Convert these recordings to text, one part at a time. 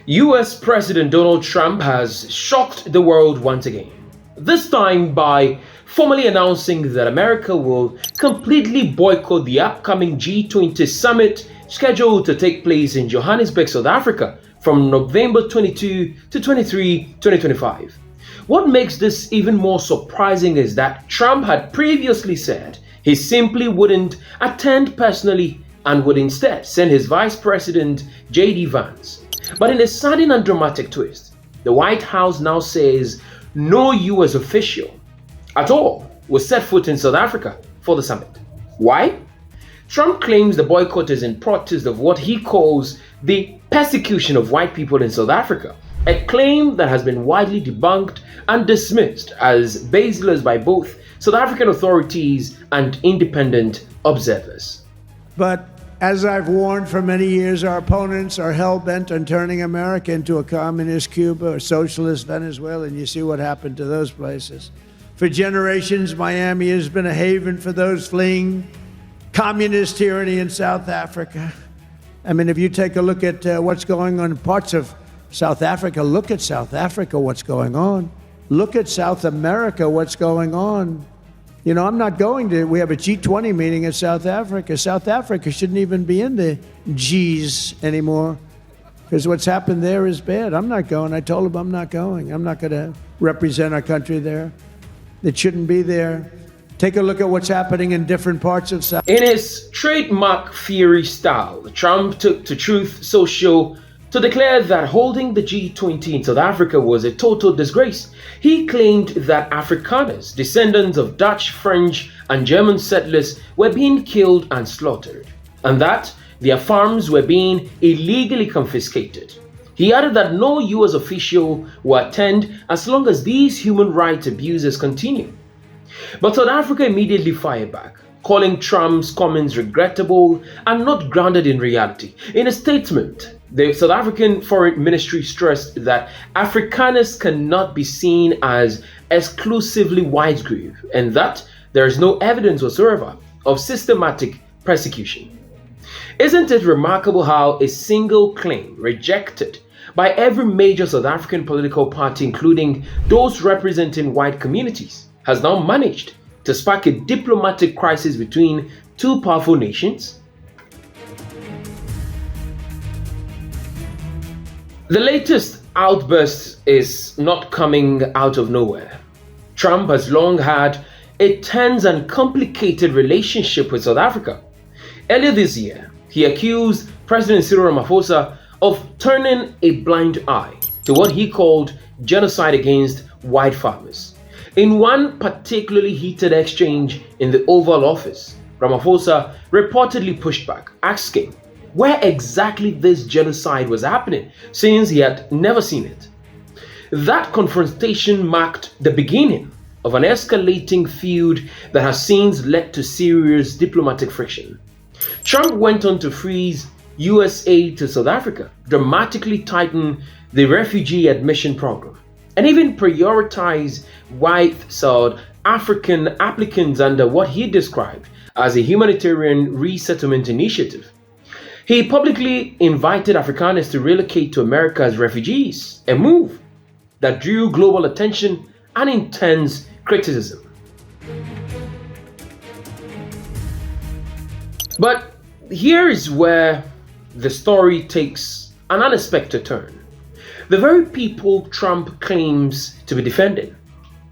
US President Donald Trump has shocked the world once again, this time by formally announcing that America will completely boycott the upcoming G20 Summit scheduled to take place in Johannesburg, South Africa from November 22 to 23, 2025. What makes this even more surprising is that Trump had previously said he simply wouldn't attend personally and would instead send his Vice President J.D. Vance. But in a sudden and dramatic twist, the White House now says no US official at all will set foot in South Africa for the summit. Why? Trump claims the boycott is in protest of what he calls the persecution of white people in South Africa, a claim that has been widely debunked and dismissed as baseless by both South African authorities and independent observers. But as I've warned for many years, our opponents are hell-bent on turning America into a communist Cuba or socialist Venezuela, and you see what happened to those places. For generations, Miami has been a haven for those fleeing communist tyranny in South Africa. I mean, if you take a look at what's going on in parts of South Africa, look at South Africa, what's going on. Look at South America, what's going on. You know, I'm not going to, we have a G20 meeting in South Africa. South Africa shouldn't even be in the Gs anymore because what's happened there is bad. I'm not going. I told them I'm not going. I'm not going to represent our country there. It shouldn't be there. Take a look at what's happening in different parts of South. In his trademark fiery style, Trump took to Truth Social to declare that holding the G20 in South Africa was a total disgrace. He claimed that Afrikaners, descendants of Dutch, French, and German settlers, were being killed and slaughtered, and that their farms were being illegally confiscated. He added that no US official will attend as long as these human rights abuses continue. But South Africa immediately fired back, calling Trump's comments regrettable and not grounded in reality. In a statement, the South African Foreign Ministry stressed that Afrikaners cannot be seen as exclusively white group and that there is no evidence whatsoever of systematic persecution. Isn't it remarkable how a single claim rejected by every major South African political party, including those representing white communities, has now managed to spark a diplomatic crisis between two powerful nations? The latest outburst is not coming out of nowhere. Trump has long had a tense and complicated relationship with South Africa. Earlier this year, he accused President Cyril Ramaphosa of turning a blind eye to what he called genocide against white farmers. In one particularly heated exchange in the Oval Office, Ramaphosa reportedly pushed back, asking where exactly this genocide was happening, since he had never seen it. That confrontation marked the beginning of an escalating feud that has since led to serious diplomatic friction. Trump went on to freeze US aid to South Africa, dramatically tighten the refugee admission program, and even prioritize white South African applicants under what he described as a humanitarian resettlement initiative. He publicly invited Afrikaners to relocate to America as refugees, a move that drew global attention and intense criticism. But here is where the story takes an unexpected turn. The very people Trump claims to be defending,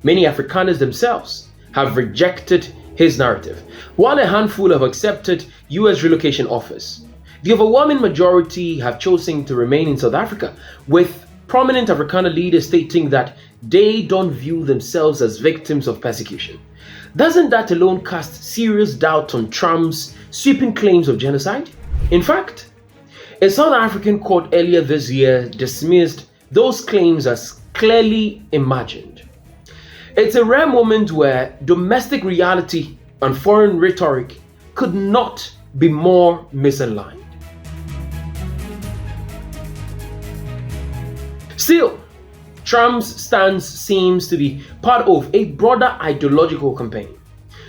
many Afrikaners themselves, have rejected his narrative, while a handful have accepted US relocation offers. The overwhelming majority have chosen to remain in South Africa, with prominent Afrikaner leaders stating that they don't view themselves as victims of persecution. Doesn't that alone cast serious doubt on Trump's sweeping claims of genocide? In fact, a South African court earlier this year dismissed those claims as clearly imagined. It's a rare moment where domestic reality and foreign rhetoric could not be more misaligned. Still, Trump's stance seems to be part of a broader ideological campaign.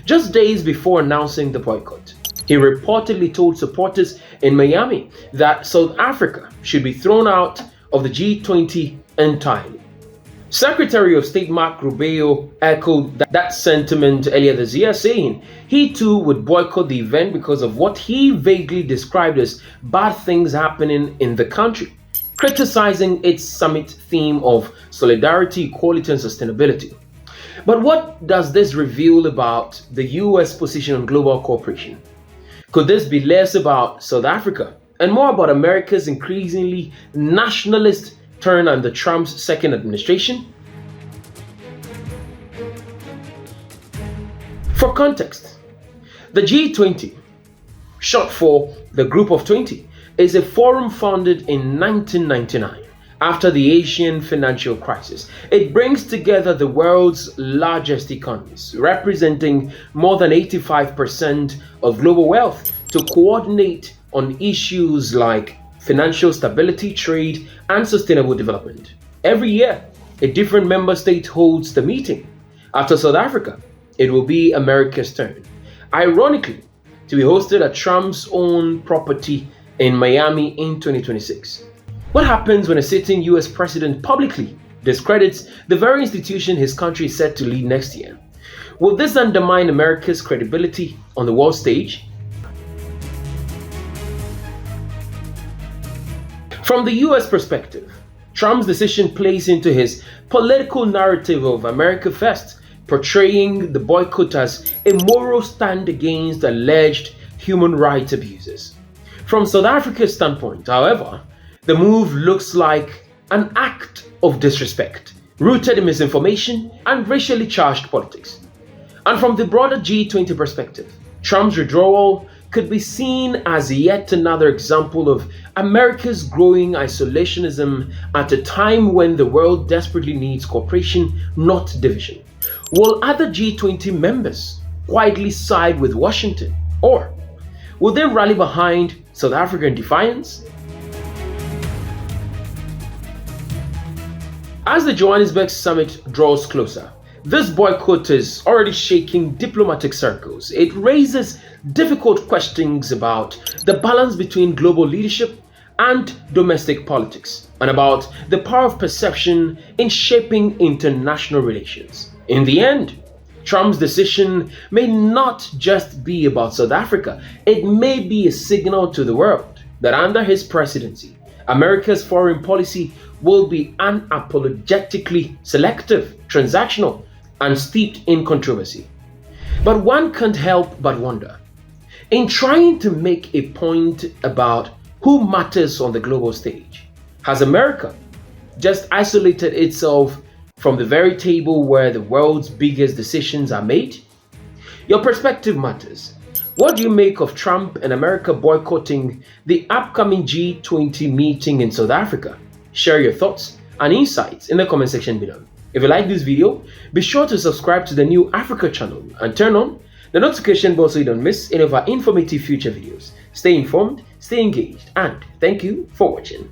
Just days before announcing the boycott, he reportedly told supporters in Miami that South Africa should be thrown out of the G20 entirely. Secretary of State Mark Rubio echoed that sentiment earlier this year, saying he too would boycott the event because of what he vaguely described as bad things happening in the country, criticizing its summit theme of solidarity, equality, and sustainability. But what does this reveal about the US position on global cooperation? Could this be less about South Africa and more about America's increasingly nationalist turn under Trump's second administration? For context, the G20, short for the Group of 20, is a forum founded in 1999 after the Asian financial crisis. It brings together the world's largest economies, representing more than 85% of global wealth, to coordinate on issues like financial stability, trade, and sustainable development. Every year, a different member state holds the meeting. After South Africa, it will be America's turn, ironically, to be hosted at Trump's own property in Miami in 2026. What happens when a sitting US president publicly discredits the very institution his country is set to lead next year? Will this undermine America's credibility on the world stage? From the US perspective, Trump's decision plays into his political narrative of America First, portraying the boycott as a moral stand against alleged human rights abuses. From South Africa's standpoint, however, the move looks like an act of disrespect, rooted in misinformation and racially charged politics. And from the broader G20 perspective, Trump's withdrawal could be seen as yet another example of America's growing isolationism at a time when the world desperately needs cooperation, not division. Will other G20 members quietly side with Washington, or will they rally behind South Africa in defiance? As the Johannesburg summit draws closer, this boycott is already shaking diplomatic circles. It raises difficult questions about the balance between global leadership and domestic politics, and about the power of perception in shaping international relations. In the end, Trump's decision may not just be about South Africa. It may be a signal to the world that under his presidency, America's foreign policy will be unapologetically selective, transactional, and steeped in controversy. But one can't help but wonder, in trying to make a point about who matters on the global stage, has America just isolated itself from the very table where the world's biggest decisions are made? Your perspective matters. What do you make of Trump and America boycotting the upcoming G20 meeting in South Africa? Share your thoughts and insights in the comment section below. If you like this video, be sure to subscribe to the new Africa channel and turn on the notification bell so you don't miss any of our informative future videos. Stay informed, stay engaged, and thank you for watching.